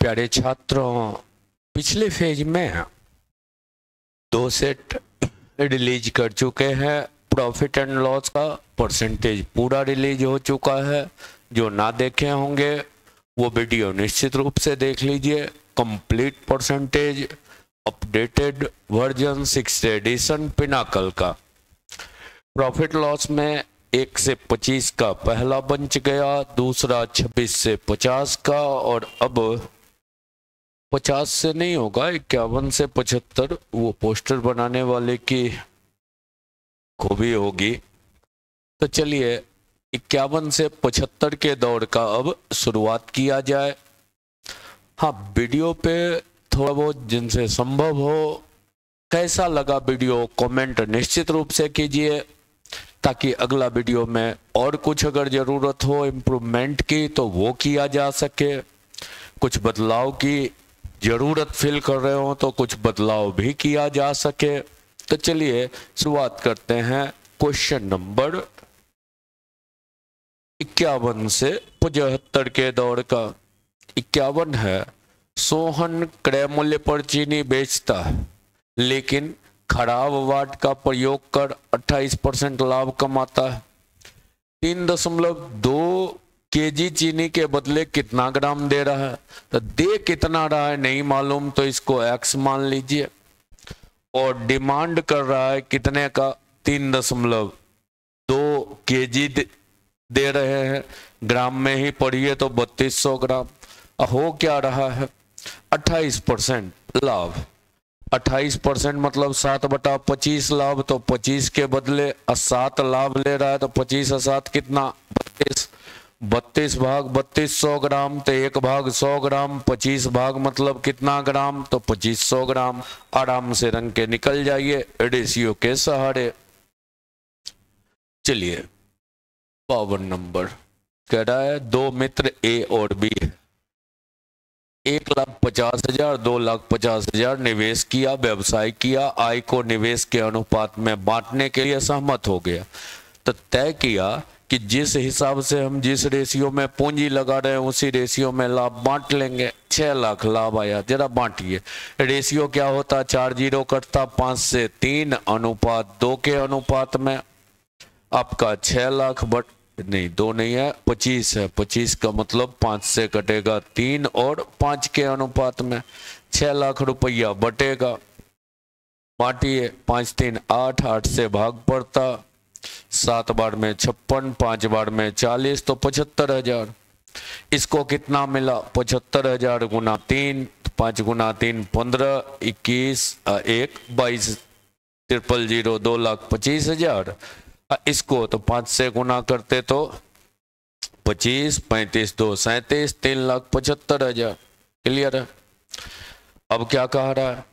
प्यारे छात्रों, पिछले फेज में 2 सेट रिलीज कर चुके हैं। प्रॉफिट एंड लॉस का परसेंटेज पूरा रिलीज हो चुका है। जो ना देखे होंगे वो वीडियो निश्चित रूप से देख लीजिए। Complete percentage updated version 6th edition Pinnacle का। प्रॉफिट लॉस में 1 से 25 का पहला बंच गया, दूसरा 26 से 50 का, और अब 50 से नहीं होगा, 51 से 75 वो पोस्टर बनाने वाले की खूबी होगी। तो चलिए 51 से 75 के दौर का अब शुरुआत किया जाए। हाँ, वीडियो पे थोड़ा बहुत जिनसे संभव हो, कैसा लगा वीडियो कमेंट निश्चित रूप से कीजिए, ताकि अगला वीडियो में और कुछ अगर ज़रूरत हो इम्प्रूवमेंट की तो वो किया जा सके। कुछ बदलाव की ज़रूरत फील कर रहे हो तो कुछ बदलाव भी किया जा सके। तो चलिए शुरुआत करते हैं क्वेश्चन नंबर 51 से 75 के दौर का। 51 है, सोहन क्रय मूल्य पर चीनी बेचता है लेकिन खराब वाट का प्रयोग कर 28% लाभ कमाता है। 3.2 केजी चीनी के बदले कितना ग्राम दे रहा है? तो दे कितना रहा है नहीं मालूम, तो इसको x मान लीजिए। और डिमांड कर रहा है कितने का? 3.2 केजी दे रहे हैं। ग्राम में ही पढ़िए तो 3200 ग्राम। हो क्या रहा है? 28% लाभ। 28% मतलब 7/25 लाभ, तो 25 के बदले 7 लाभ ले रहा है, तो 25 और 7 कितना? 32। 32 भाग 3200 ग्राम, तो 1 भाग 100 ग्राम। 25 भाग मतलब कितना ग्राम? तो 2500 ग्राम। आराम से रंग के निकल जाइए रेशियो के सहारे। चलिए 52 नंबर कह रहा है 2 मित्र ए और बी है। 1,50,000 2,50,000 निवेश किया, व्यवसाय किया। आय को निवेश के अनुपात में बांटने के लिए सहमत हो गया। तो तय किया कि जिस हिसाब से हम जिस रेशियो में पूंजी लगा रहे हैं उसी रेशियो में लाभ बांट लेंगे। 6 लाख लाभ आया, जरा बांटिए। रेशियो क्या होता? 4 जीरो कटता, 5 से 3 अनुपात 2 के अनुपात में। आपका 6 लाख बट नहीं 2 नहीं है, 25 है। 25 का मतलब 5 से कटेगा 3 और 5 के अनुपात में 6 लाख रुपया बटेगा। बांटिए, 5 3 8, 8 से भाग पड़ता, 7 बार में 56, 5 बार में 40, तो 75,000। इसको कितना मिला? 75,000 गुना 3, 5 गुना 3 15, 21 1 22, 000 2,25,000। इसको तो 5 से गुना करते तो 25, 35 2 37, 3,75,000। क्लियर है? अब क्या कह रहा है?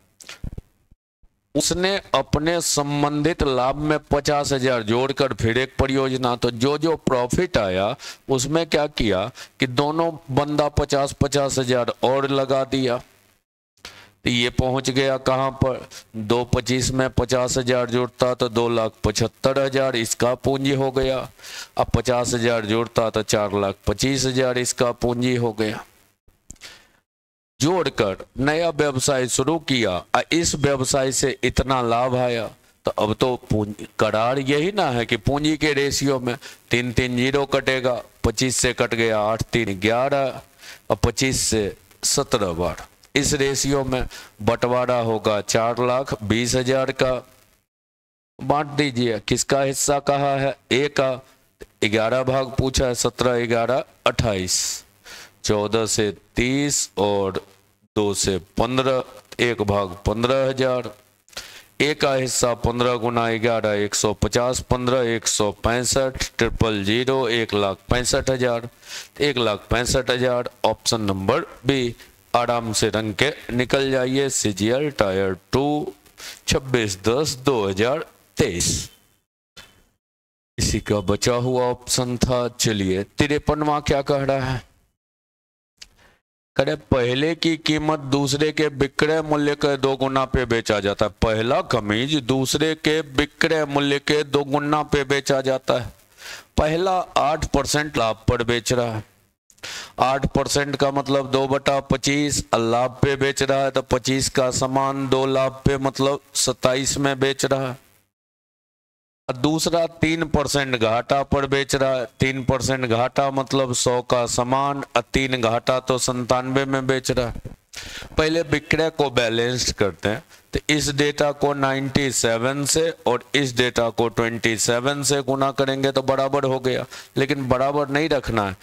उसने अपने संबंधित लाभ में 50,000 जोड़कर फिर एक परियोजना, तो जो प्रॉफिट आया उसमें क्या किया कि दोनों बंदा 50,000 और लगा दिया। तो ये पहुंच गया कहां पर? 2.25 में 50,000 जुड़ता तो 2,75,000 इसका पूंजी हो गया। अब 50,000 जुड़ता तो 4,25,000 इसका पूंजी हो गया। जोड़कर नया व्यवसाय शुरू किया, इस व्यवसाय से इतना लाभ आया। तो अब तो करार यही ना है कि पूंजी के रेशियो में 3 3 जीरो कटेगा। 25 से कट गया 8 3 11, और 25 से 17 बार। इस रेशियो में बंटवारा होगा 4,20,000 का। बांट दीजिए। किसका हिस्सा कहा है? ए का। 11 भाग पूछा है, 17 11 28, 14 से 30 और 2 से 15, 1 भाग 15,000। ए का हिस्सा 15 गुना 11 150, 15 165, 000 1,65,000, 1,65,000। Option number B. आराम से रंग के निकल जाइए। CGL टायर 2 26/10/2023 इसी का बचा हुआ ऑप्शन था। चलिए 53वां क्या कह रहा है? करे पहले की कीमत दूसरे के विक्रय मूल्य के 2 गुना पे बेचा जाता है। पहला कमीज दूसरे के विक्रय मूल्य के 2 गुना पे बेचा जाता है। पहला 8% लाभ पर बेच रहा है 8% का मतलब 2/25, लाभ पे बेच रहा है तो 25 का सामान 2 लाभ पे मतलब 27 में बेच रहा है। दूसरा 3% घाटा पर बेच रहा है, 3% घाटा मतलब 100 का सामान, 3 घाटा तो 97 में बेच रहा है। पहले विक्रय को बैलेंस्ड करते हैं, तो इस डेटा को 97 से और इस डेटा को 27 से गुना करेंगे तो बराबर हो गया, लेकिन बराबर नहीं रखना है,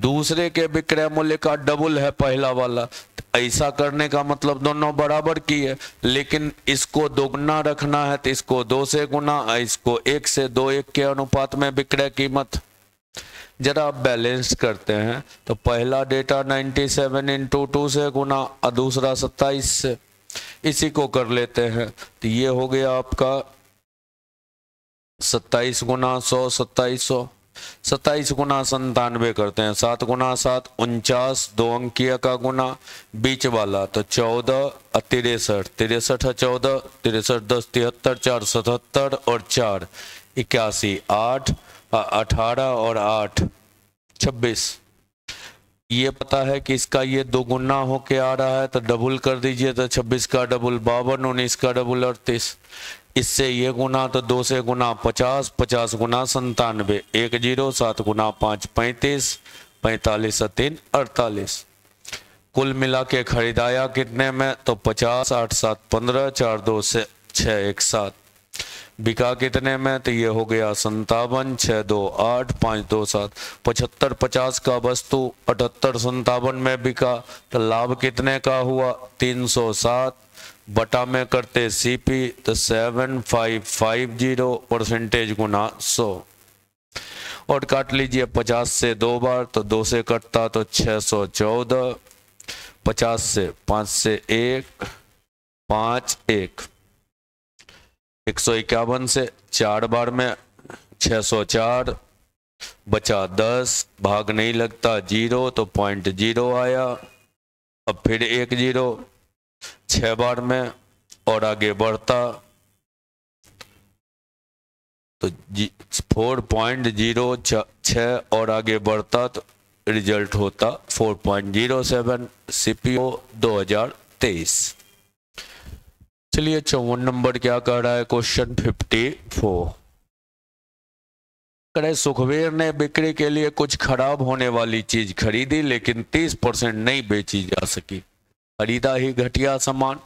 दूसरे के विक्रय मूल्य का डबल है पहला वाला, तो ऐसा करने का मतलब दोनों बराबर की है, लेकिन इसको दोगुना रखना है तो इसको 2 से गुना, इसको 1 से 2 1 के अनुपात में विक्रय कीमत। जरा आप बैलेंस करते हैं तो पहला डेटा 97 इंटू 2 से गुना और दूसरा 27 से, इसी को कर लेते हैं तो ये हो गया आपका 27 गुना 100 2700, 27 गुना 97 करते हैं, 7 गुना 7 49, 2 अंकीय का गुना, बीच वाला तो 14 और 63, 63 है 14, 63 10 73, 4 77 और 4 81, 8 18 और 8 26। ये पता है कि इसका ये दोगुना होके आ रहा है तो डबल कर दीजिए, तो 26 का डबल 52, 19 का डबल 38, इससे ये गुना तो 2 से गुना 50, 50 गुना 97, 1 0, 7 गुना 5 35, 45 और 3 48। कुल मिला के खरीदाया कितने में तो 50, 8 7 15, 4 2 से 6 1 7, बिका कितने में तो ये हो गया 57, 6 2 8, 5 2 7, 75 50 का वस्तु 78 57 में बिका तो लाभ कितने का हुआ 307, बटा में करते सीपी तो 7550 परसेंटेज गुना 100, और काट लीजिए 50 से 2 बार तो 2 से कटता तो 614, 50 से 5 से 1 5 1, 151 से 4 बार में 604, बचा 10, भाग नहीं लगता 0 तो 0.0 आया, अब फिर 1 0 6 बार में और आगे बढ़ता तो 4.06 और आगे बढ़ता तो रिजल्ट होता 4.07, सीपीओ 2023। चलिए 54 नंबर क्या कह रहा है, क्वेश्चन 54 करे सुखवीर ने बिक्री के लिए कुछ खराब होने वाली चीज खरीदी लेकिन 30% नहीं बेची जा सकी, खरीदा ही घटिया सामान,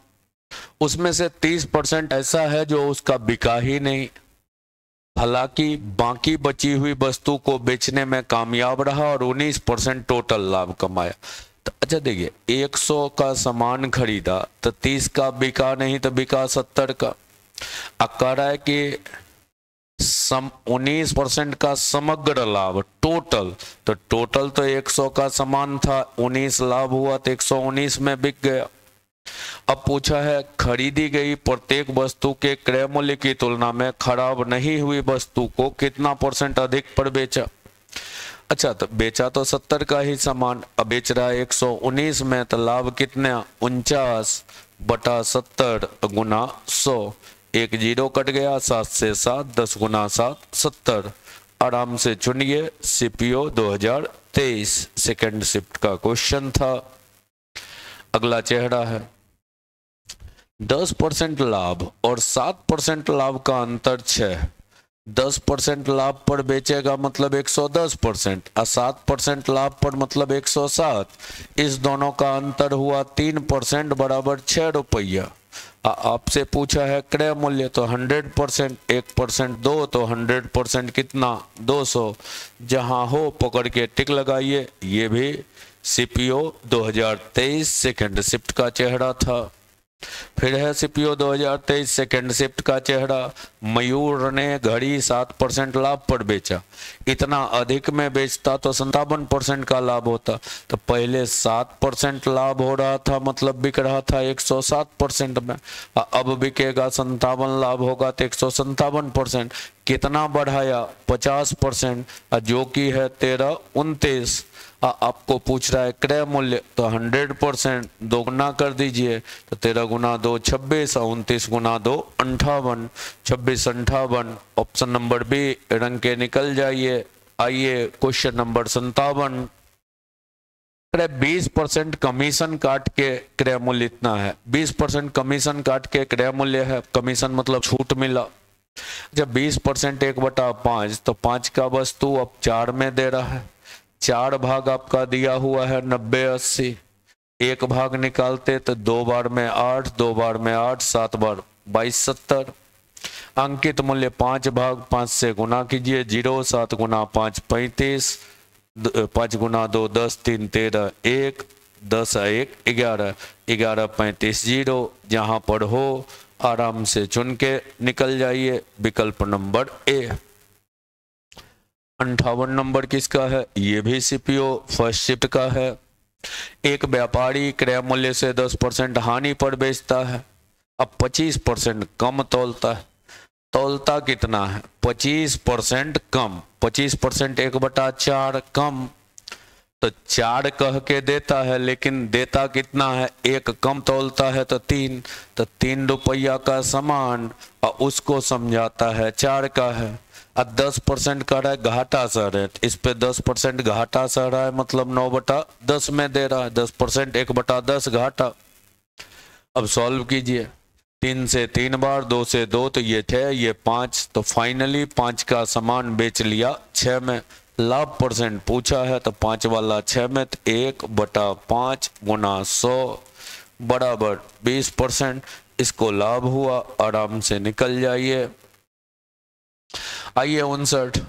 उसमें से 30% ऐसा है जो उसका बिका ही नहीं, हालांकि बाकी बची हुई वस्तु को बेचने में कामयाब रहा और 19% टोटल लाभ कमाया। तो अच्छा देखिए 100 का सामान खरीदा तो 30 का बिका नहीं तो बिका 70 का, अब कह रहा है कि 19% का समग्र लाभ टोटल, तो टोटल तो 100 का सामान था, 19 लाभ हुआ तो 119 में बिक गया। अब पूछा है खरीदी गई प्रत्येक वस्तु के क्रय मूल्य की तुलना में खराब नहीं हुई वस्तु को कितना % अधिक पर बेचा। अच्छा तो बेचा तो 70 का ही सामान, अब बेच रहा है 119 में, तो लाभ कितना 49 बटा 70 गुना 100, 1 0 कट गया, 7 से 7, 10 गुना 7 70। आराम से चुनिए, सीपीओ 2023 सेकेंड शिफ्ट का क्वेश्चन था। अगला चेहरा है 10% लाभ और 7% लाभ का अंतर 6, 10% लाभ पर बेचेगा मतलब 110% और 7% लाभ पर मतलब 107, इस दोनों का अंतर हुआ 3% बराबर 6 रुपया। आपसे पूछा है क्रय मूल्य तो 100%, 1% दो तो 100% कितना 200, जहां हो पकड़ के टिक लगाइए। ये भी सीपीओ 2023 सेकेंड शिफ्ट का चेहरा था। फिर है सीपीओ 2023 सेकेंड शिफ्ट का चेहरा, मयूर ने घड़ी 7% लाभ पर बेचा, इतना अधिक में बेचता तो 57% का लाभ होता, तो पहले 7% लाभ हो रहा था मतलब बिक रहा था 107% में, अब बिकेगा 57 लाभ होगा तो 157%, कितना बढ़ाया 50%, जो कि है 1329। आपको पूछ रहा है क्रय मूल्य तो 100% दोगुना कर दीजिए, तो 13 गुना 2 26 और 29 गुना 2 58, 26 58, ऑप्शन नंबर बी रंग के निकल जाइए। आइए क्वेश्चन नंबर 57। 20% कमीशन काट के क्रय मूल्य इतना है, 20% कमीशन काट के क्रय मूल्य है, कमीशन मतलब छूट मिला। जब 20% 1/5 तो 5 का वस्तु अब 4 में दे रहा है, 4 भाग आपका दिया हुआ है 90 80, एक भाग निकालते तो 2 बार में 8, 2 बार में 8, 7 बार 22 70। अंकित मूल्य 5 भाग 5 से गुना कीजिए, 0 7 गुना 5 35, 5 गुना 2 10 3 13 1 10 1 11 11 35 0। जहां पर हो आराम से चुन के निकल जाइए। विकल्प नंबर ए। 58 नंबर किसका है? ये भी सीपीओ फर्स्ट शिफ्ट का है। एक व्यापारी क्रय मूल्य से 10% हानि पर बेचता है, अब 25% कम तौलता है। तौलता कितना है? 25% कम। 25% 1/4 कम, तो 4 कह के देता है, लेकिन देता कितना है? 1 कम तौलता है तो 3, तो 3 रुपया का सामान और उसको समझाता है 4 का है। अब 10% का रहा है, घाटा सह रहे, इस पे 10% घाटा सह रहा है, मतलब 9/10 में दे रहा है, 10% 1/10 घाटा। अब सॉल्व कीजिए, 3 से 3 बार, 2 से 2 तो ये 6, ये 5, तो फाइनली 5 का सामान बेच लिया 6 में। लाभ परसेंट पूछा है तो 5 वाला 6 में, तो 1/5 गुना 100 बराबर 20%। इसको लाभ हुआ, आराम से निकल जाइए। आइए 59।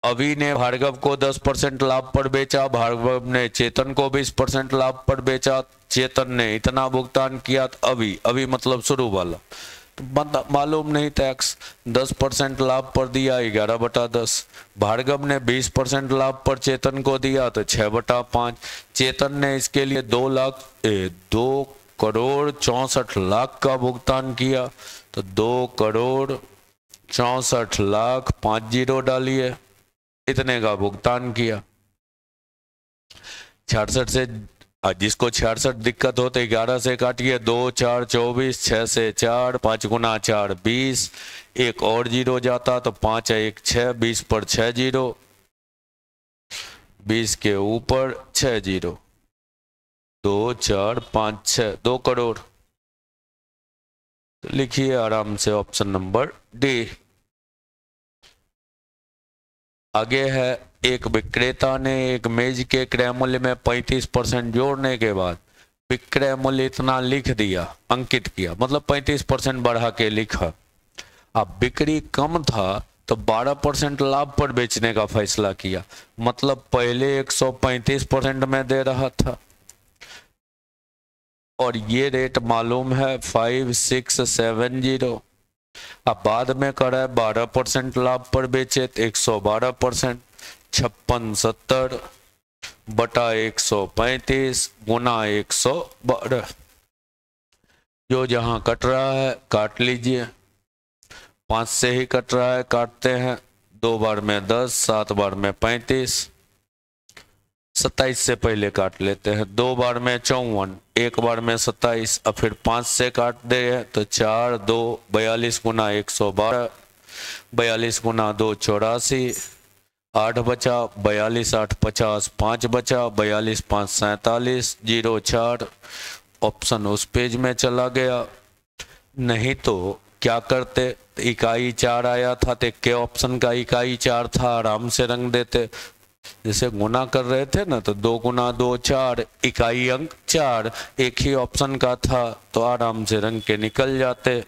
अभी ने भार्गव को 10% लाभ पर बेचा, भार्गव ने चेतन को 20% लाभ पर बेचा, चेतन ने इतना भुगतान किया। तो अभी मतलब शुरू वाला, तो मालूम नहीं टैक्स। 10% लाभ पर दिया 11/10, भार्गव ने 20% लाभ पर चेतन को दिया तो 6/5। चेतन ने इसके लिए 2 करोड़ 64 लाख का भुगतान किया, तो 2 करोड़ 64 लाख 5 जीरो डालिए, इतने का भुगतान किया। 66 से, जिसको 66 दिक्कत हो तो 11 से काटिए, 2 4 24, 6 से 4, 5 गुना 4 20, एक और जीरो जाता तो 5 1 6, 20 पर 6 जीरो, 20 के ऊपर 6 जीरो, 2 4 5 6, 2 करोड़। तो लिखिए आराम से ऑप्शन नंबर डी। आगे है, एक विक्रेता ने एक मेज के क्रय मूल्य में 35% जोड़ने के बाद विक्रय मूल्य इतना लिख दिया, अंकित किया, मतलब 35% बढ़ा के लिखा। अब बिक्री कम था तो 12% लाभ पर बेचने का फैसला किया, मतलब पहले 135% में दे रहा था और ये रेट मालूम है 5670। अब बाद में करा है 12% लाभ पर बेचे तो 112%, 5670 बटा 135 गुना 112। जो जहां कट रहा है काट लीजिए, 5 से ही कट रहा है, काटते हैं। 2 बार में 10, 7 बार में 35, 27 से पहले काट लेते हैं। 2 बार में 54, 1 बार में 27, अब फिर 5 से काट दे तो 4 2 42 गुना 112, 42 गुना 2 84, 8 बचा, 42 8 50, 5 बचा, 42 5 47, 0 4। ऑप्शन उस पेज में चला गया। नहीं तो क्या करते, इकाई 4 आया था तो के ऑप्शन का इकाई 4 था, आराम से रंग देते। जैसे गुना कर रहे थे ना, तो 2 गुना 2 4, इकाई अंक 4, एक ही ऑप्शन का था तो आराम से रंग के निकल जाते।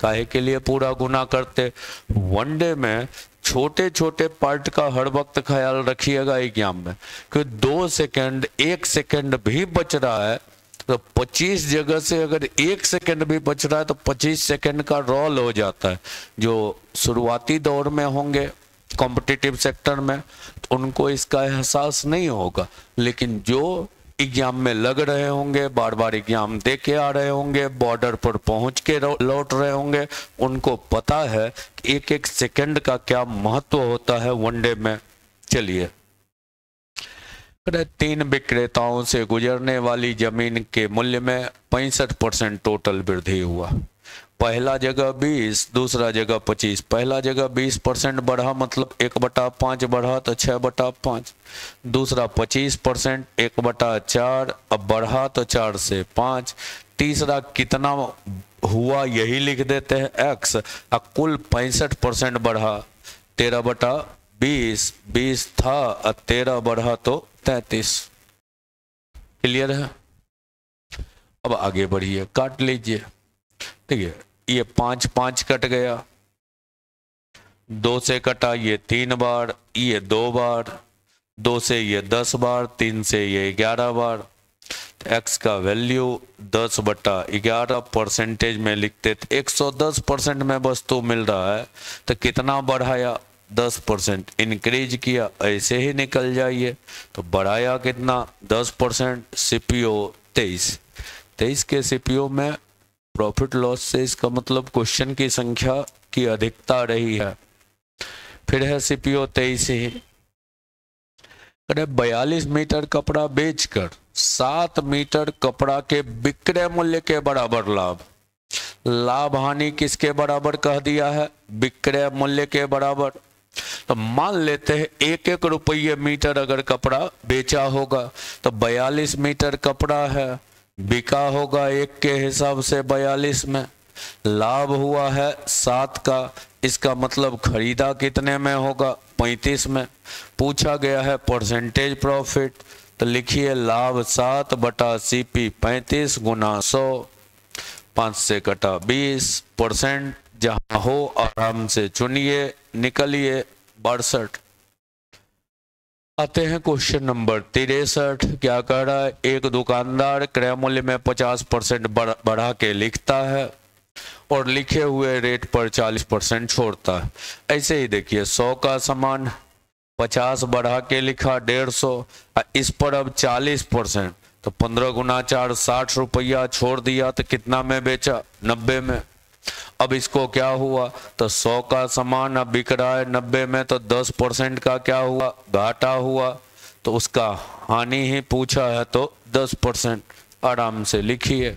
काहे के लिए पूरा गुना करते? वनडे में छोटे छोटे पार्ट का हर वक्त ख्याल रखिएगा एग्जाम में, कि 2 सेकंड 1 सेकंड भी बच रहा है तो 25 जगह से अगर 1 सेकंड भी बच रहा है तो 25 सेकंड का रोल हो जाता है। जो शुरुआती दौर में होंगे कॉम्पिटिटिव सेक्टर में तो उनको इसका एहसास नहीं होगा, लेकिन जो एग्जाम में लग रहे होंगे, बार बार एग्जाम दे के आ रहे होंगे, बॉर्डर पर पहुंच के लौट रहे होंगे, उनको पता है कि एक एक सेकंड का क्या महत्व होता है वनडे में। चलिए, 3 विक्रेताओं से गुजरने वाली जमीन के मूल्य में 65% टोटल वृद्धि हुआ। पहला जगह 20, दूसरा जगह 25। पहला जगह 20% बढ़ा मतलब 1/5 बढ़ा तो 6/5। दूसरा 25% 1/4, अब बढ़ा तो 4 से 5। तीसरा कितना हुआ यही लिख देते हैं x। अब कुल 65% बढ़ा 13/20। 20 था और 13 बढ़ा तो 33। क्लियर है? अब आगे बढ़िए, काट लीजिए। ठीक है, ये 5 5 कट गया, 2 से कटा ये 3 बार, ये 2 बार, 2 से ये 10 बार, 3 से ये 11 बार। x का वैल्यू 10/11 परसेंटेज में लिखते थे। 110% में वस्तु मिल रहा है तो कितना बढ़ाया? 10% इंक्रीज किया, ऐसे ही निकल जाइए। तो बढ़ाया कितना? 10%। सीपीओ 23 के सीपीओ में प्रॉफिट लॉस से इसका मतलब क्वेश्चन की संख्या की अधिकता रही है। फिर है सीपीओ 23 ही। 42 मीटर कपड़ा बेचकर 7 मीटर कपड़ा के विक्रय मूल्य के बराबर लाभ। लाभ हानि किसके बराबर कह दिया है? विक्रय मूल्य के बराबर। तो मान लेते हैं 1 रुपये मीटर अगर कपड़ा बेचा होगा तो 42 मीटर कपड़ा है, बिका होगा 1 के हिसाब से 42 में, लाभ हुआ है 7 का। इसका मतलब खरीदा कितने में होगा? 35 में। पूछा गया है परसेंटेज प्रॉफिट, तो लिखिए लाभ 7/CP 35 गुना 100। 5 से कटा 20%, जहां हो आराम से चुनिए, निकलिए 62। आते हैं क्वेश्चन नंबर 63। क्या कह रहा है? एक दुकानदार क्रय मूल्य में 50% बढ़ा के लिखता है और लिखे हुए रेट पर 40% छोड़ता है। ऐसे ही देखिए 100 का सामान 50 बढ़ा के लिखा 150, इस पर अब 40%, तो 15 गुना 4 60 रुपया छोड़ दिया तो कितना में बेचा? 90 में। अब इसको क्या हुआ? तो 100 का सामान अब बिक रहा है 90 में, तो 10% का क्या हुआ? घाटा हुआ। तो उसका हानि ही पूछा है तो 10%। आराम से लिखिए।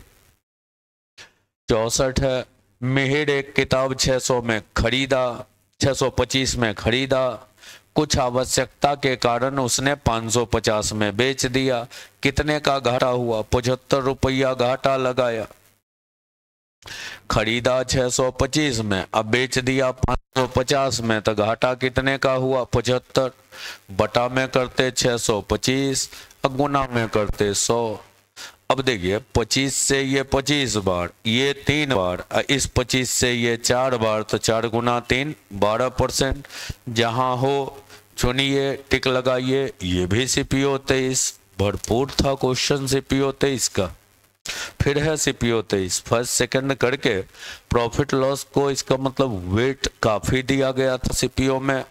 64 है। मिहिर एक किताब 600 में खरीदा, 625 में खरीदा। कुछ आवश्यकता के कारण उसने 550 में बेच दिया। कितने का घाटा हुआ? 75 रुपया घाटा लगाया। खरीदा 625 में, अब बेच दिया 550 में, तो घाटा कितने का हुआ? 75। बटा में करते 625, गुना में करते 100। अब देखिए 25 से ये 25 बार, ये 3 बार, इस 25 से ये 4 बार, तो 4 गुना 3 12%। जहां हो चुनिए, टिक लगाइए। ये भी सीपीओ 23। भरपूर था क्वेश्चन सीपीओ 23 का। फिर है सीपीओ 23। फर्स्ट सेकंड करके प्रॉफिट लॉस को इसका मतलब वेट काफी दिया गया था सीपीओ में।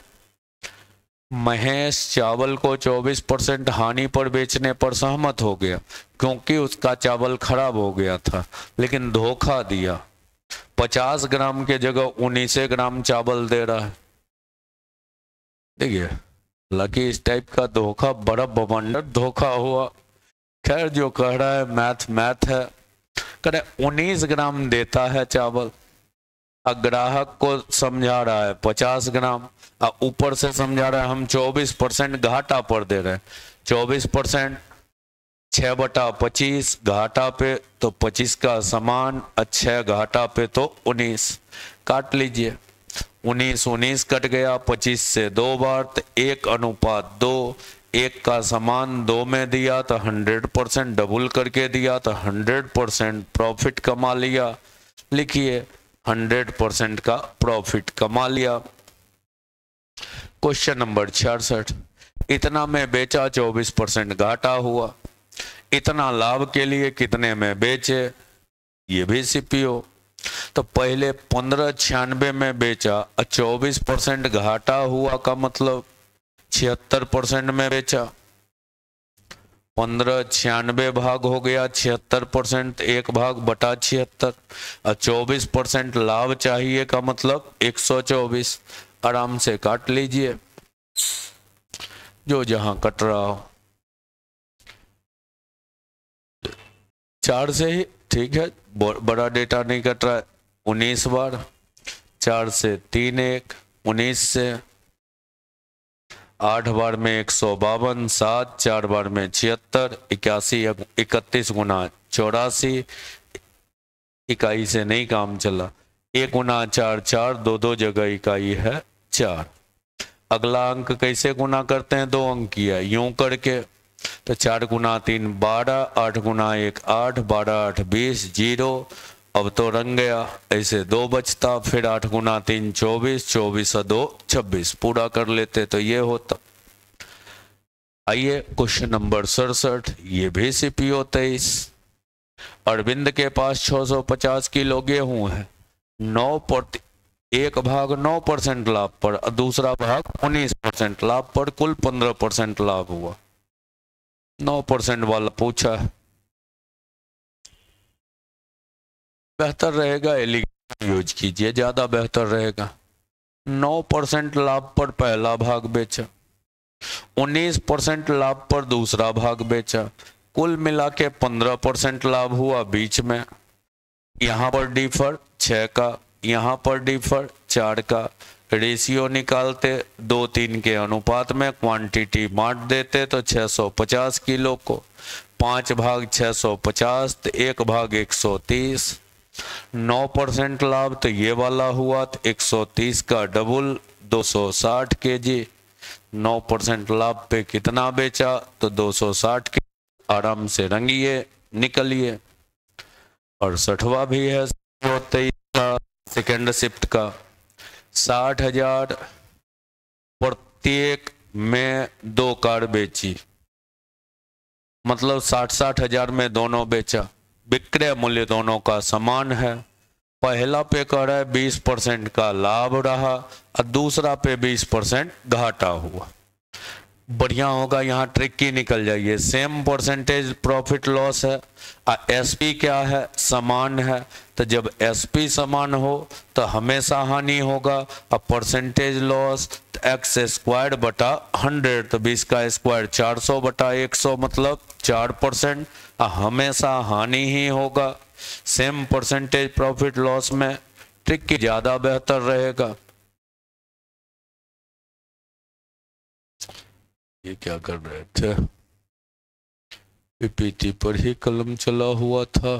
महेश चावल को 24% हानि पर बेचने पर सहमत हो गया क्योंकि उसका चावल खराब हो गया था, लेकिन धोखा दिया। 50 ग्राम के जगह 19 ग्राम चावल दे रहा है। देखिए लकी इस टाइप का धोखा बड़ा बवंडर धोखा हुआ। खैर जो कह रहा है मैथ है। करे 19 ग्राम देता है चावल, ग्राहक को समझा रहा है 50 ग्राम, ऊपर से समझा रहा है हम 24% घाटा पर दे रहे हैं। 24% 6/25 घाटा पे तो 25 का समान, 6 घाटा पे तो 19। काट लीजिए। 19 कट गया 25 से 2 बार, तो 1:2। 1 का समान 2 में दिया तो 100% डबल करके दिया तो 100% प्रॉफिट कमा लिया। लिखिए 100% का प्रॉफिट कमा लिया। Question number 66। इतना में बेचा 24% घाटा हुआ। इतना लाभ के लिए कितने में बेचे? ये भी सीपीओ। तो पहले 1596 में बेचा, 24% घाटा हुआ का मतलब 76% में बेचा। 1596 भाग हो गया 76%, 1 भाग बटा 76, और 24% लाभ चाहिए का मतलब 124। आराम से काट लीजिए जो जहां कट रहा हो। 4 से ही ठीक है, बड़ा डेटा नहीं कट रहा है। 19 बार, 4 से 3 1, 19 से 8 बार में 152, 7 4 बार में 76, 81 31 गुना 84, इकाई से नहीं काम चला, 1 गुना 4 4, दो जगह इकाई है 4। अगला अंक कैसे गुना करते हैं, 2 अंक किया यूं करके, तो 4 गुना 3 12, 8 गुना 1 8, 12 8 20, 0। अब तो रंग गया, ऐसे 2 बचता, फिर 8 गुना 3 24, 24 और 2 26, पूरा कर लेते तो ये होता। आइए क्वेश्चन नंबर 67, ये भी सीपीओ 23। अरविंद के पास 650 किलो गेहूं है, 1 भाग 9% लाभ पर, दूसरा भाग 19% लाभ पर, कुल 15% लाभ हुआ। 9% वाला पूछा है, बेहतर रहेगा एलिगेशन यूज कीजिए, ज्यादा बेहतर रहेगा। 9% लाभ पर पहला भाग बेचा, 19% लाभ पर दूसरा भाग बेचा, कुल मिला के 15% लाभ हुआ बीच में। यहां पर डिफर 6 का, यहां पर डिफर 4 का, रेशियो निकालते 2 3 के अनुपात में, क्वांटिटी बांट देते तो 650 किलो को 5 भाग 650 तो 1 भाग 130। 9% लाभ तो ये वाला हुआ, तो 130 का डबल 260 केजी। 9% लाभ पे कितना बेचा, तो 260 के। आराम से रंगिए, निकलिए। 68वां भी है 23 का, सेकेंड शिफ्ट का, 60,000 प्रत्येक में 2 कार बेची, मतलब 60,000 में दोनों बेचा। विक्रय मूल्य दोनों का समान है। पहला पे कह रहा है 20% का लाभ रहा और दूसरा पे 20% घाटा हुआ। बढ़िया होगा, यहाँ ट्रिक निकल जाइए। सेम परसेंटेज प्रॉफिट लॉस है, एसपी क्या है, समान है। तो जब एसपी समान हो तो हमेशा हानि होगा। अब परसेंटेज लॉस एक्स स्क्वायर बटा 100, तो 20 का स्क्वायर 400 बटा 100 मतलब 4%, हमेशा हानि ही होगा। सेम परसेंटेज प्रॉफिट लॉस में ट्रिक ज्यादा बेहतर रहेगा। ये क्या कर रहे थे, पीपीटी पर ही कलम चला हुआ था।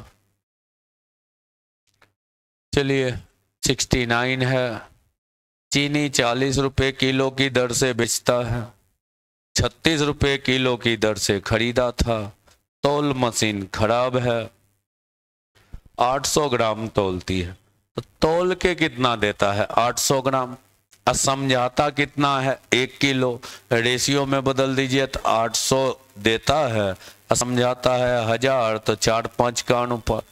चलिए 69 है। चीनी 40 रुपए किलो की दर से बेचता है, 36 रुपए किलो की दर से खरीदा था। तौल मशीन खराब है, 800 ग्राम तौलती है, तो तौल के कितना देता है, 800 ग्राम। समझाता कितना है, 1 किलो। रेशियो में बदल दीजिए तो 800 देता है, समझाता है 1000, तो 4 5 का अनुपात।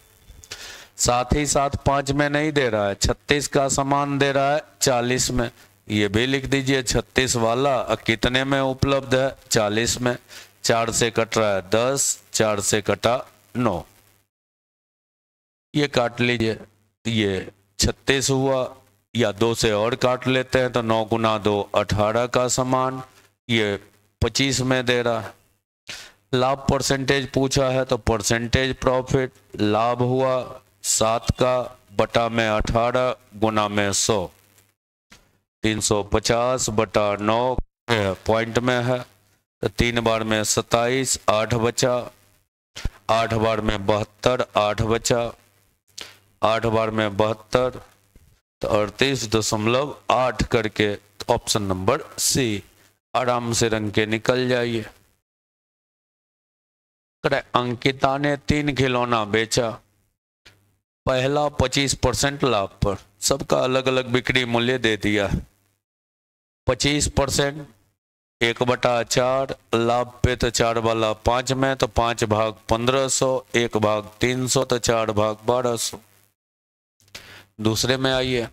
साथ ही साथ 5 में नहीं दे रहा है, 36 का सामान दे रहा है 40 में। ये भी लिख दीजिए 36 वाला कितने में उपलब्ध है, 40 में। 4 से कट रहा है 10, 4 से कटा 9, ये काट लीजिए। ये 36 हुआ, या 2 से और काट लेते हैं तो 9 गुना 2 18 का समान, ये 25 में दे रहा है। लाभ परसेंटेज पूछा है तो परसेंटेज प्रॉफिट लाभ हुआ 7 का बटा में 18 गुना में 100, 350 बटा 9 पॉइंट में है, तो 3 बार में 27, 8 बचा, 8 बार में 72, 8 बचा, 8 बार में 72, तो 38.8 करके ऑप्शन नंबर सी। आराम से रंग के निकल जाइए। अंकिता ने 3 खिलौना बेचा, पहला 25% लाभ पर, सबका अलग अलग बिक्री मूल्य दे दिया। 25% 1/4 लाभ पे, तो 4 वाला 5 में, तो 5 भाग 1500, 1 भाग 300, तो 4 भाग 1200। दूसरे में आइए।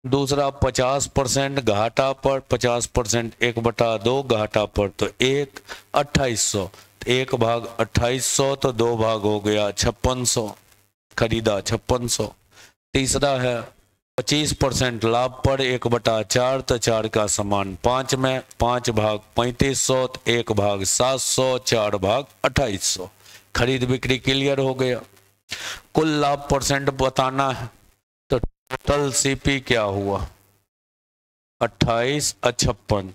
दूसरा 50% घाटा पर, 50% 1/2 घाटा पर, तो 1 2800, 1 भाग 2800, तो 2 भाग हो गया 5600, खरीदा 5600। तीसरा है 25% लाभ पर 1/4, तो 4 का समान 5 में, 5 भाग 3500, तो 1 भाग 700, 4 भाग 2800, खरीद बिक्री क्लियर हो गया। कुल लाभ परसेंट बताना है, टोटल सीपी क्या हुआ? 28 56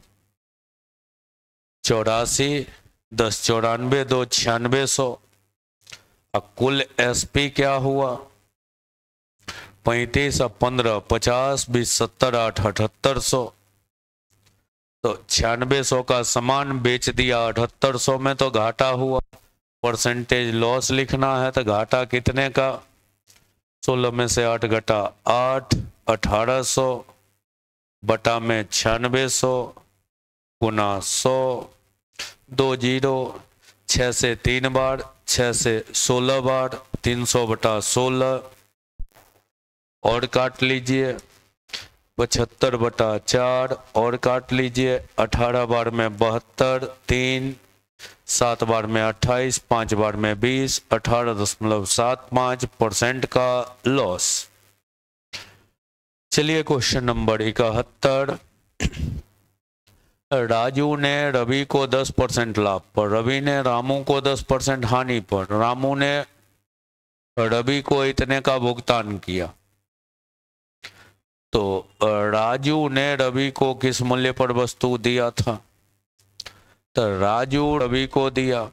84 10 94 2 9600। अब कुल एसपी क्या हुआ? 35 15 50 20 70 8 7800। तो 9600 का सामान बेच दिया, 7800 में तो घाटा हुआ। परसेंटेज लॉस लिखना है तो घाटा कितने का? 16 में से 8 घटा 8, 1800 बटा में 9600 गुना 100, 2 जीरो, 6 से 3 बार, 6 से 16 बार, 300 बटा 16 और काट लीजिए, 75 बटा 4 और काट लीजिए, 18 बार में 72, 3, 7 बार में 28, 5 बार में 20, 18.75% का लॉस। चलिए क्वेश्चन नंबर 71। राजू ने रवि को 10% लाभ पर, रवि ने रामू को 10% हानि पर, रामू ने रवि को इतने का भुगतान किया। तो राजू ने रवि को किस मूल्य पर वस्तु दिया था? तो राजू रवि को दिया।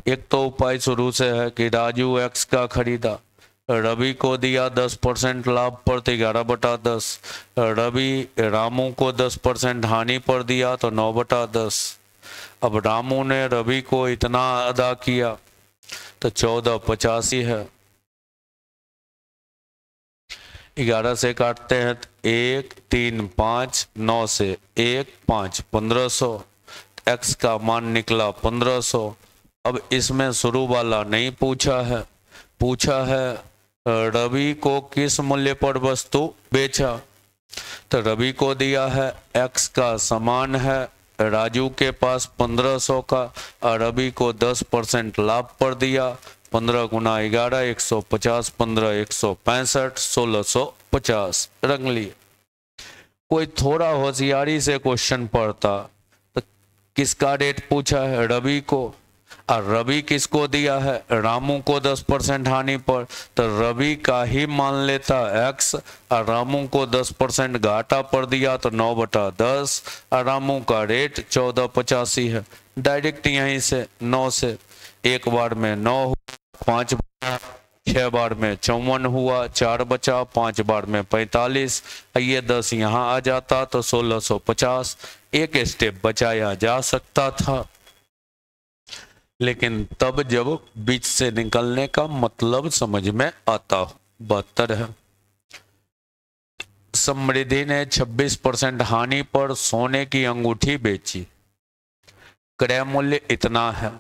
एक तो उपाय शुरू से है कि राजू एक्स का खरीदा, रवि को दिया 10% लाभ पर तो 11/10, रवि रामू को 10% हानि पर दिया तो 9/10। अब रामू ने रवि को इतना अदा किया तो 1485 है। 11 से काटते हैं तो 1 3 5, 9 से 1 5, 1500। एक्स का मान निकला 1500। अब इसमें शुरू वाला नहीं पूछा है, पूछा है रवि को किस मूल्य पर वस्तु बेचा। तो रवि को दिया है एक्स का समान है राजू के पास 1500 का, और रवि को 10% लाभ पर दिया। 15 गुना 11 150, 15 165, 1650 रंग लिए। कोई थोड़ा होशियारी से क्वेश्चन पढ़ता तो किसका रेट पूछा है? रवि को। और रवि किसको दिया है? रामू को 10% हानि पर, तो रवि का ही मान लेता एक्स, और रामू को 10% घाटा पर दिया तो 9/10, और रामू का रेट 1485 है। डायरेक्ट यहीं से 9 से 1 बार में 9 हुआ, 5 बचा, 6 बार में 54 हुआ, 4 बचा, 5 बार में 45, ये 10 यहाँ आ जाता तो 1650। एक स्टेप बचाया जा सकता था, लेकिन तब जब बीच से निकलने का मतलब समझ में आता हो। 72 है। समृद्धि ने 26% हानि पर सोने की अंगूठी बेची, क्रय मूल्य इतना है,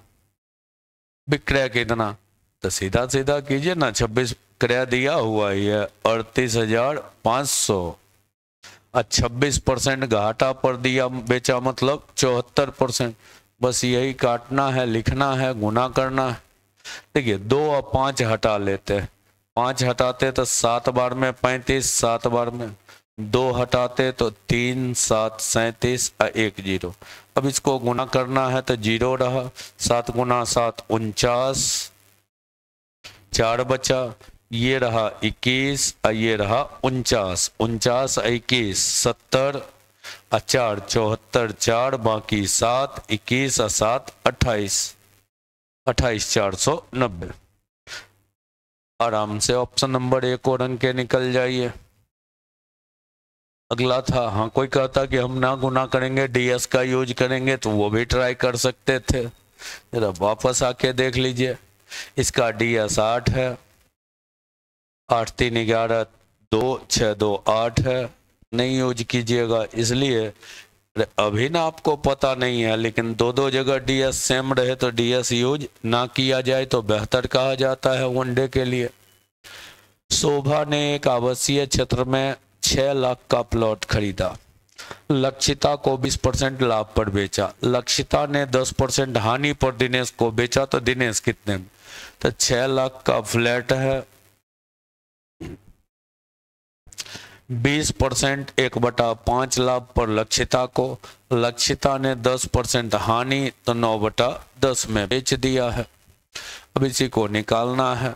विक्रय कितना? तो सीधा सीधा कीजिए ना, 26 क्रय दिया हुआ है 38,500, और 26% घाटा पर दिया बेचा मतलब 74%। बस यही काटना है, लिखना है, गुना करना है। देखिए 2 और 5 हटा लेते हैं, 5 हटाते तो 7 बार में 35, 7 बार में 2 हटाते तो 3 7 37 और 1 0। अब इसको गुना करना है तो 0 रहा, 7 गुना 7 49, 4 बचा, ये रहा 21 और ये रहा 49, 49 21 70, 4 74, 4 बाकी 7, 21 और 7 28, 28490। आराम से ऑप्शन नंबर 1 और अंक के निकल जाइए। अगला था, हाँ कोई कहता कि हम ना गुना करेंगे, डीएस का यूज करेंगे, तो वो भी ट्राई कर सकते थे। जरा वापस आके देख लीजिए, इसका डीएस 8 है, 8 3 11 2 6 2 8 है, नहीं यूज कीजिएगा। इसलिए अभी ना आपको पता नहीं है, लेकिन 2 जगह डीएस सेम रहे तो डीएस यूज ना किया जाए तो बेहतर कहा जाता है वनडे के लिए। शोभा ने एक आवासीय क्षेत्र में 6 लाख का प्लॉट खरीदा, लक्षिता को 20% लाभ पर बेचा, लक्षिता ने 10% हानि पर दिनेश को बेचा, तो दिनेश कितने में? तो 6 लाख का फ्लैट है, 20% 1/5 लाभ पर लक्षिता को, लक्षिता ने 10% हानि तो 9/10 में बेच दिया है। अब इसी को निकालना है।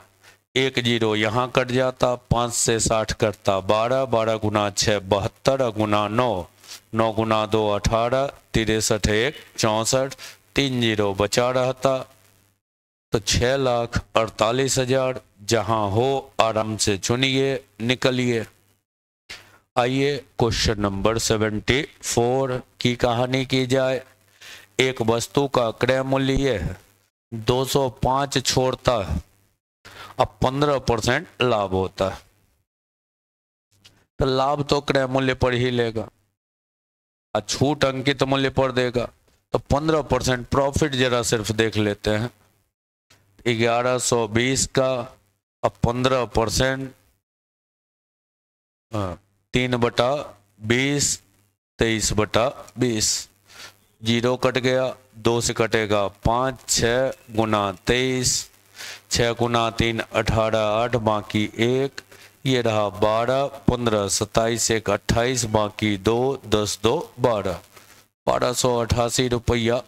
एक जीरो यहाँ कट जाता, 5 से 60 कटता 12, 12 गुना 6 72, गुना 9, 9 गुना 2 18, 63 1 64, 3 जीरो बचा रहता, तो 6,48,000 जहां हो आराम से चुनिए, निकलिए। आइए क्वेश्चन नंबर 74 की कहानी की जाए। एक वस्तु का क्रय मूल्य यह है 205 छोड़ता है, अब 15% लाभ होता है, तो लाभ तो क्रय मूल्य पर ही लेगा, छूट अंकित मूल्य पर देगा, तो 15% प्रॉफिट जरा सिर्फ देख लेते हैं। 1120 का अब 15%, 3/20, 23/20, जीरो कट गया, 2 से कटेगा 5, 6 गुना 23, 6 गुना 3 18 8, बाकी 1, ये रहा 12, 15 27 1 28, बाकी 2, 10 2 12, 1288 रुपया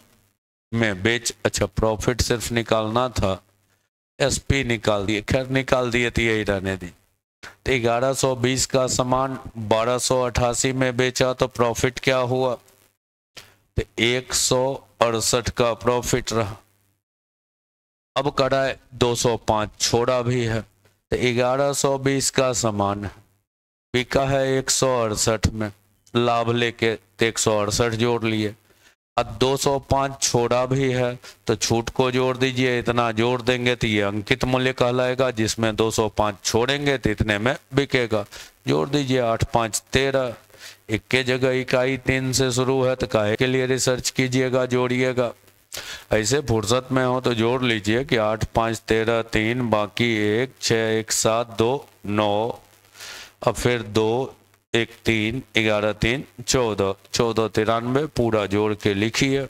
में बेच। अच्छा, प्रॉफिट सिर्फ निकालना था, एसपी निकाल दिए, खैर निकाल दिए तो यही रहने दी। तो 1120 का सामान 1288 में बेचा तो प्रॉफिट क्या हुआ, तो 168 का प्रॉफिट रहा। अब कराए 205 छोड़ा भी है, तो 1120 का सामान बिका है 168 में, लाभ लेके 168 जोड़ लिए। अब 205 छोड़ा भी है तो छूट को जोड़ दीजिए, इतना जोड़ देंगे तो ये अंकित मूल्य कहलाएगा, जिसमें 205 छोड़ेंगे तो इतने में बिकेगा। जोड़ दीजिए 8 5 13, एक के जगह इकाई 3 से शुरू है तो काहे के लिए रिसर्च कीजिएगा, जोड़िएगा। ऐसे फुर्सत में हो तो जोड़ लीजिए कि 8 5 13 3, बाकी 1 6 1 7 2 9, अब फिर 2 1 3 11 3 14, 14 93 पूरा जोड़ के लिखिए।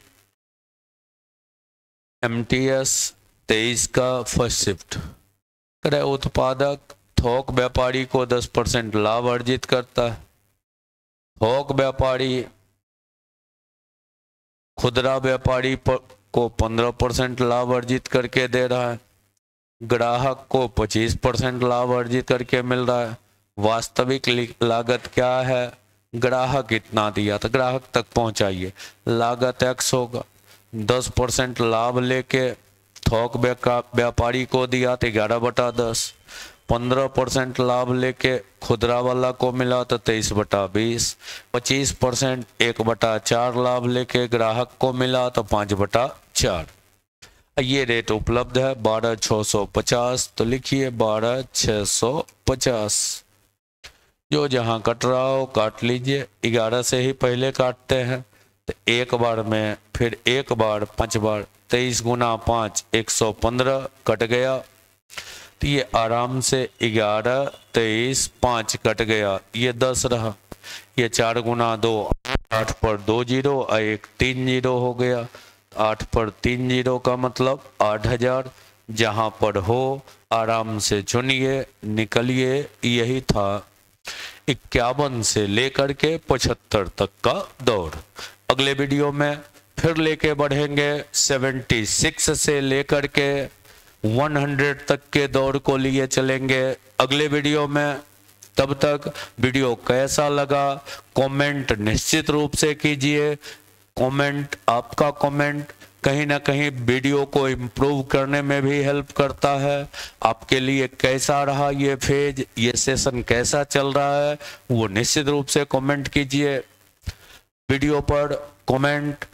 MTS 23 का फर्स्ट शिफ्ट। क्रय उत्पादक थोक व्यापारी को 10% लाभ अर्जित करता है। थोक व्यापारी खुदरा व्यापारी को 15% लाभ अर्जित करके दे रहा है, ग्राहक को 25% लाभ अर्जित करके मिल रहा है। वास्तविक लागत क्या है, ग्राहक इतना दिया तो ग्राहक तक पहुंचाइए, लागत X होगा। 10% लाभ लेके थोक व्यापारी को दिया तो 11/10, 15% लाभ लेके खुदरा वाला को मिला तो 23/20, 25% 1/4 लाभ लेके ग्राहक को मिला तो 5/4। ये रेट उपलब्ध है 12,650, तो लिखिए 12,650। जो जहां कट रहा हो काट लीजिए, 11 से ही पहले काटते हैं तो एक बार में, फिर एक बार 5 बार, 23 गुना 5 115 कट गया, तो ये आराम से 11 23 5 कट गया, ये 10 रहा। ये 4 गुना 2 8 पर 2 जीरो और 1 3 जीरो हो गया, 8 पर 3 जीरो का मतलब 8000। जहां पर हो आराम से चुनिए, निकलिए। यही था 51 से लेकर के 75 तक का दौर। अगले वीडियो में फिर लेके बढ़ेंगे 76 से लेकर के 100 तक के दौर को लिए चलेंगे अगले वीडियो में। तब तक वीडियो कैसा लगा कमेंट निश्चित रूप से कीजिए। कमेंट, आपका कमेंट कहीं ना कहीं वीडियो को इम्प्रूव करने में भी हेल्प करता है। आपके लिए कैसा रहा ये फेज, ये सेशन कैसा चल रहा है, वो निश्चित रूप से कमेंट कीजिए। वीडियो पर कमेंट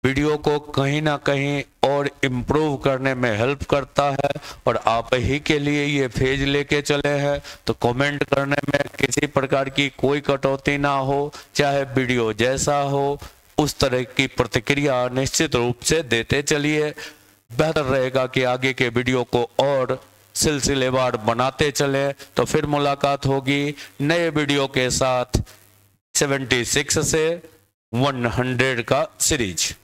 वीडियो को कहीं ना कहीं और इम्प्रूव करने में हेल्प करता है, और आप ही के लिए ये फेज लेके चले हैं। तो कमेंट करने में किसी प्रकार की कोई कटौती ना हो, चाहे वीडियो जैसा हो उस तरह की प्रतिक्रिया निश्चित रूप से देते चलिए। बेहतर रहेगा कि आगे के वीडियो को और सिलसिलेवार बनाते चले। तो फिर मुलाकात होगी नए वीडियो के साथ 76 से 100 का सीरीज।